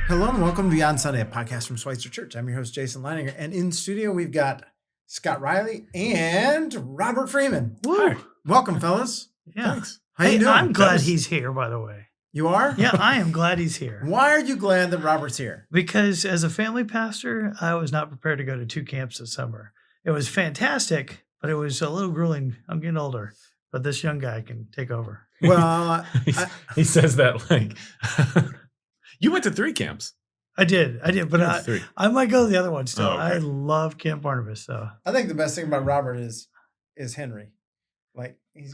Hello and welcome to Beyond Sunday, a podcast from Schweitzer Church. I'm your host, Jason Leininger, and in studio we've got Scott Riley and Robert Freeman. Woo. Hi. Welcome, fellas. Yeah. Thanks. How you doing? I'm glad he's here, by the way. You are? Yeah, I am glad he's here. Why are you glad that Robert's here? Because as a family pastor, I was not prepared to go to 2 camps this summer. It was fantastic, but it was a little grueling. I'm getting older, but this young guy can take over. Well, he says that like you went to 3 camps. I did, but I might go to the other one still. Oh, okay. I love Camp Barnabas, so. I think the best thing about Robert is Henry. Like he's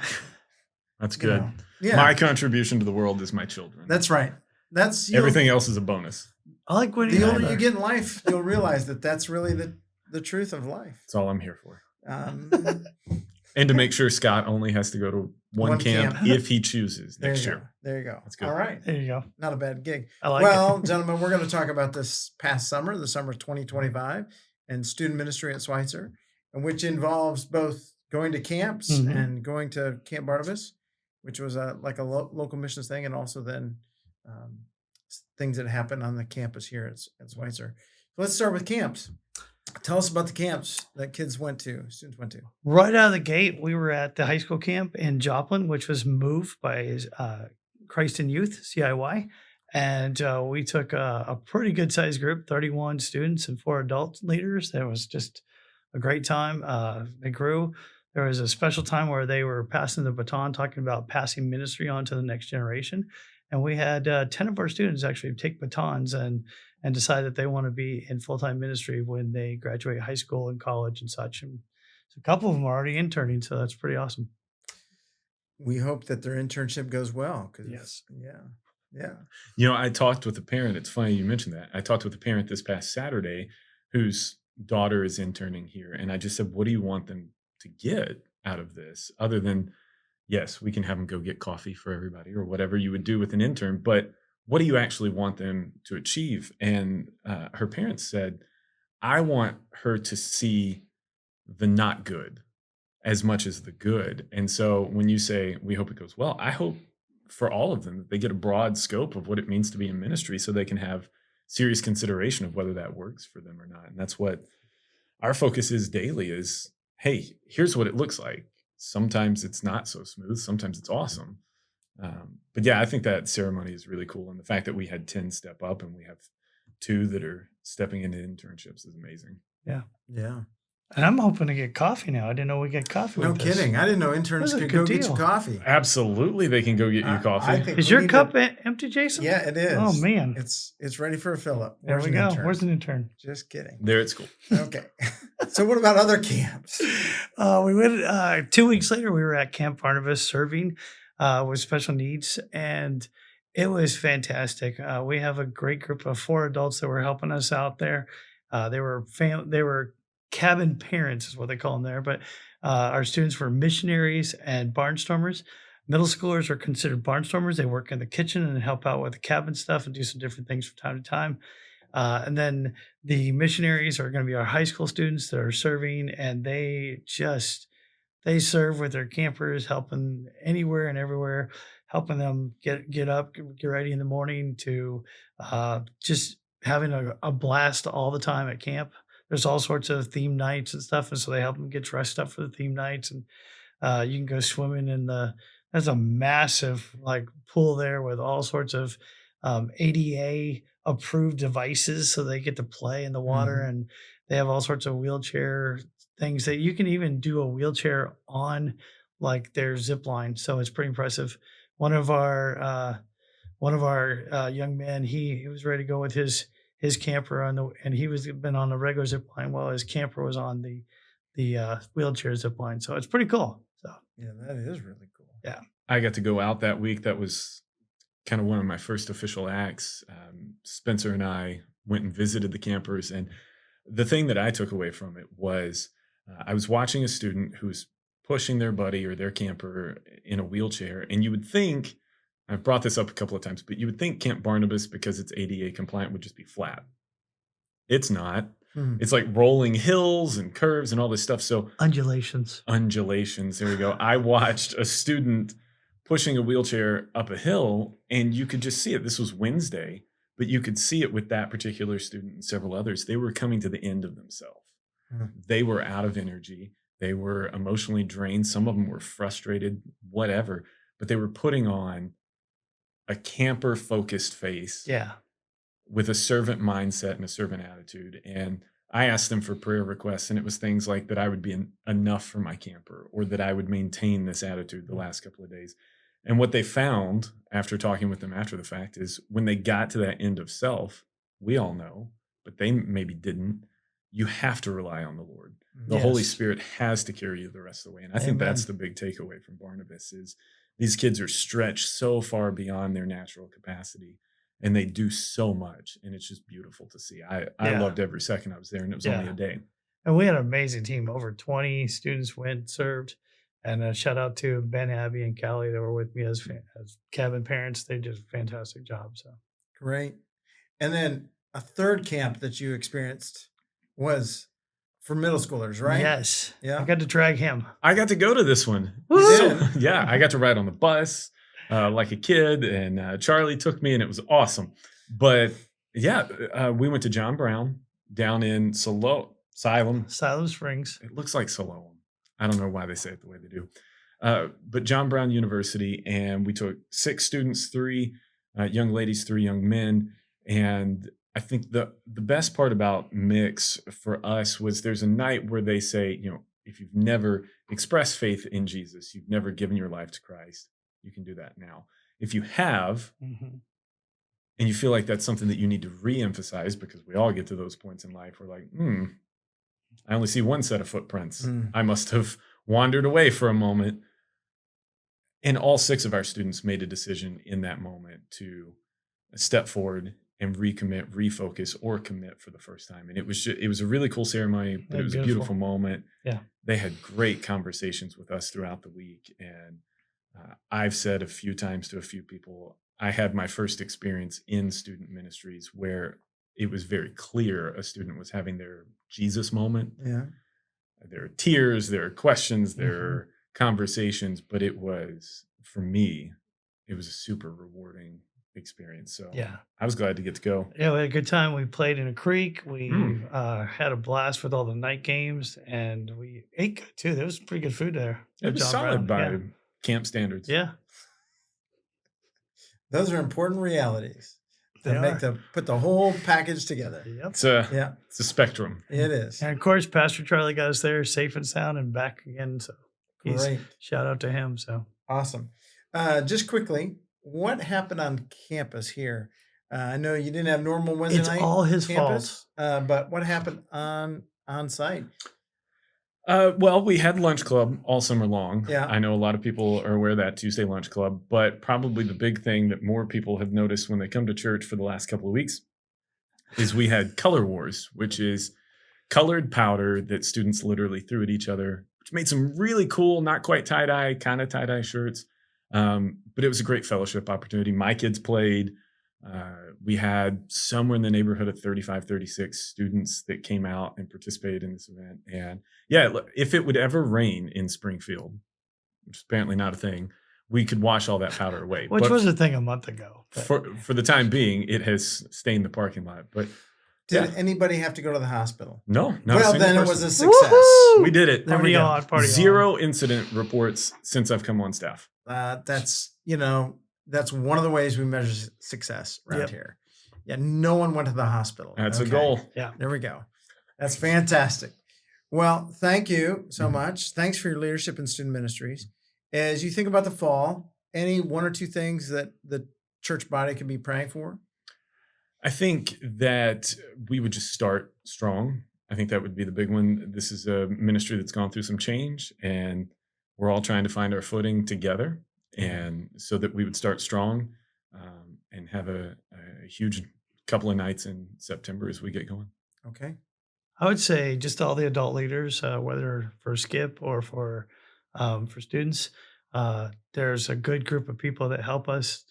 That's good. Yeah. My contribution to the world is my children. That's right. That's Everything else is a bonus. I like what the older you get in life, you'll realize that that's really the truth of life. That's all I'm here for. And to make sure Scott only has to go to one camp if he chooses next year. There you go. That's good. All right. There you go. Not a bad gig. I like Well, it. gentlemen, we're going to talk about this past summer, the summer of 2025, and student ministry at Schweitzer, and which involves both going to camps and going to Camp Barnabas, which was like a local missions thing, and also then things that happen on the campus here at Schweitzer. So let's start with camps. Tell us about the camps that students went to. Right out of the gate, we were at the high school camp in Joplin, which was moved by Christ in Youth, CIY. And we took a pretty good sized group, 31 students and 4 adult leaders. That was just a great time. They grew. There was a special time where they were passing the baton, talking about passing ministry on to the next generation. And we had 10 of our students actually take batons and decide that they want to be in full-time ministry when they graduate high school and college and such. And so a couple of them are already interning, so that's pretty awesome. We hope that their internship goes well. Yes. Yeah. You know, I talked with a parent. It's funny you mentioned that. I talked with a parent this past Saturday whose daughter is interning here. And I just said, what do you want them to get out of this? Other than, yes, we can have them go get coffee for everybody or whatever you would do with an intern. But what do you actually want them to achieve? And her parents said, I want her to see the not good as much as the good. And so when you say, we hope it goes well, I hope for all of them that they get a broad scope of what it means to be in ministry so they can have serious consideration of whether that works for them or not. And that's what our focus is daily is, hey, here's what it looks like. Sometimes it's not so smooth. Sometimes it's awesome. But yeah, I think that ceremony is really cool. And the fact that we had 10 step up and we have 2 that are stepping into internships is amazing. Yeah. And I'm hoping to get coffee now. I didn't know we get coffee. No with this. kidding. I didn't know interns could go get you coffee. Absolutely. They can go get you coffee. I think Is your cup empty, Jason? Yeah, it is. Oh, man. It's ready for a fill up. There we go. Where's an intern? Just kidding. There at school. Okay. So what about other camps? We went 2 weeks later. We were at Camp Barnabas serving with special needs, and it was fantastic. We have a great group of 4 adults that were helping us out there. They were cabin parents is what they call them there, but our students were missionaries and barnstormers. Middle schoolers are considered barnstormers. They work in the kitchen and help out with the cabin stuff and do some different things from time to time. And then the missionaries are going to be our high school students that are serving, and they serve with their campers, helping anywhere and everywhere, helping them get up, get ready in the morning to just having a blast all the time at camp. There's all sorts of theme nights and stuff, and so they help them get dressed up for the theme nights. And you can go swimming there's a massive pool there with all sorts of ADA approved devices, so they get to play in the water. And they have all sorts of wheelchair things that you can even do a wheelchair on their zip line. So it's pretty impressive. One of our young men, he was ready to go with his camper and he was been on the regular zip line while his camper was on the wheelchair zip line. So it's pretty cool. So yeah, that is really cool. Yeah. I got to go out that week. That was kind of one of my first official acts. Spencer and I went and visited the campers. And the thing that I took away from it was I was watching a student who was pushing their buddy or their camper in a wheelchair. And you would think, I've brought this up a couple of times, but you would think Camp Barnabas, because it's ADA compliant, would just be flat. It's not. It's like rolling hills and curves and all this stuff. So undulations. There we go. I watched a student pushing a wheelchair up a hill, and you could just see it. This was Wednesday. But you could see it with that particular student and several others. They were coming to the end of themselves. Mhm. They were out of energy. They were emotionally drained. Some of them were frustrated, whatever, but they were putting on a camper focused face Yeah. with a servant mindset and a servant attitude. And I asked them for prayer requests, and it was things like that I would be enough for my camper, or that I would maintain this attitude the last couple of days. And what they found after talking with them after the fact is when they got to that end of self, we all know, but they maybe didn't, you have to rely on the Lord. The Holy Yes. Spirit has to carry you the rest of the way. And I think that's Amen. the big takeaway from Barnabas is these kids are stretched so far beyond their natural capacity, and they do so much, and it's just beautiful to see. I Yeah. loved every second I was there, and it was only Yeah. a day. And we had an amazing team. Over 20 students went, served. And a shout out to Ben, Abby, and Callie that were with me as cabin parents. They did a fantastic job. So Great. And then a third camp that you experienced was for middle schoolers, right? yes, Yeah. I got to drag him. I got to go to this one. Woo! So, yeah, I got to ride on the bus like a kid, and Charlie took me, and it was awesome. But yeah, we went to John Brown down in Siloam. Siloam Springs. It looks like Siloam. I don't know why they say it the way they do. But John Brown University, and we took 6 students, 3 young ladies, 3 young men. And I think the best part about Mix for us was there's a night where they say, if you've never expressed faith in Jesus, you've never given your life to Christ, you can do that now. If you have, Mhm. and you feel like that's something that you need to re-emphasize, because we all get to those points in life where like, I only see one set of footprints. Mm. I must have wandered away for a moment. And all 6 of our students made a decision in that moment to step forward and recommit, refocus, or commit for the first time. And it was a really cool ceremony, but Yeah, it was a beautiful. beautiful moment. Yeah. They had great conversations with us throughout the week. And I've said a few times to a few people, I had my first experience in student ministries where it was very clear a student was having their Jesus moment. Yeah. There are tears, there are questions, there Mhm. are conversations, but it was, for me, it was a super rewarding experience. So Yeah. I was glad to get to go. Yeah, we had a good time. We played in a creek. We Mm. had a blast with all the night games, and we ate good too. There was pretty good food there. It at was John solid Brown. by camp standards. Yeah. Those are important realities They that are. put the whole package together. Yep. It's a Yeah, it's a spectrum. it is. And of course, Pastor Charlie got us there safe and sound and back again. So Great. shout out to him. So Awesome. Just quickly, what happened on campus here? I know you didn't have normal Wednesday it's night all his campus, but what happened on site? Well, we had lunch club all summer long. Yeah. I know a lot of people are aware of that Tuesday lunch club, but probably the big thing that more people have noticed when they come to church for the last couple of weeks is we had color wars, which is colored powder that students literally threw at each other, which made some really cool, not quite tie-dye, kind of tie-dye shirts. But it was a great fellowship opportunity. My kids played. We had somewhere in the neighborhood of 35, 36 students that came out and participated in this event. And yeah, if it would ever rain in Springfield, which is apparently not a thing, we could wash all that powder away. which But was a thing a month ago. but- for the time being, it has stained the parking lot. But Did Yeah. anybody have to go to the hospital? no, not a Well, single then it person. was a success. Woohoo! We did it. There we Party go. on, party on. 0 incident reports since I've come on staff. That's that's one of the ways we measure success around Yep. here. Yeah, no one went to the hospital. That's a Okay. goal. There we go. That's fantastic. Well, thank you so Mhm. much. Thanks for your leadership in student ministries. As you think about the fall, any 1 or 2 things that the church body can be praying for? I think that we would just start strong. I think that would be the big one. This is a ministry that's gone through some change, and we're all trying to find our footing together. And so that we would start strong and have a huge couple of nights in September as we get going. Okay. I would say just all the adult leaders, whether for Skip or for students, there's a good group of people that help us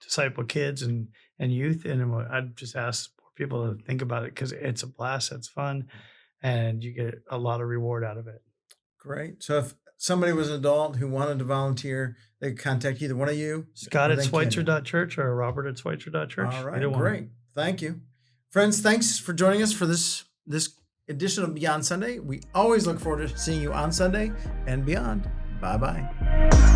disciple kids and youth. And I'd just ask more people to think about it because it's a blast, it's fun, and you get a lot of reward out of it. Great. So if somebody was an adult who wanted to volunteer, they could contact either one of you. Scott or at thank you. Schweitzer.church or Robert at Schweitzer.church. All right, Either one. great. Thank you. Friends, thanks for joining us for this edition of Beyond Sunday. We always look forward to seeing you on Sunday and beyond. Bye-bye.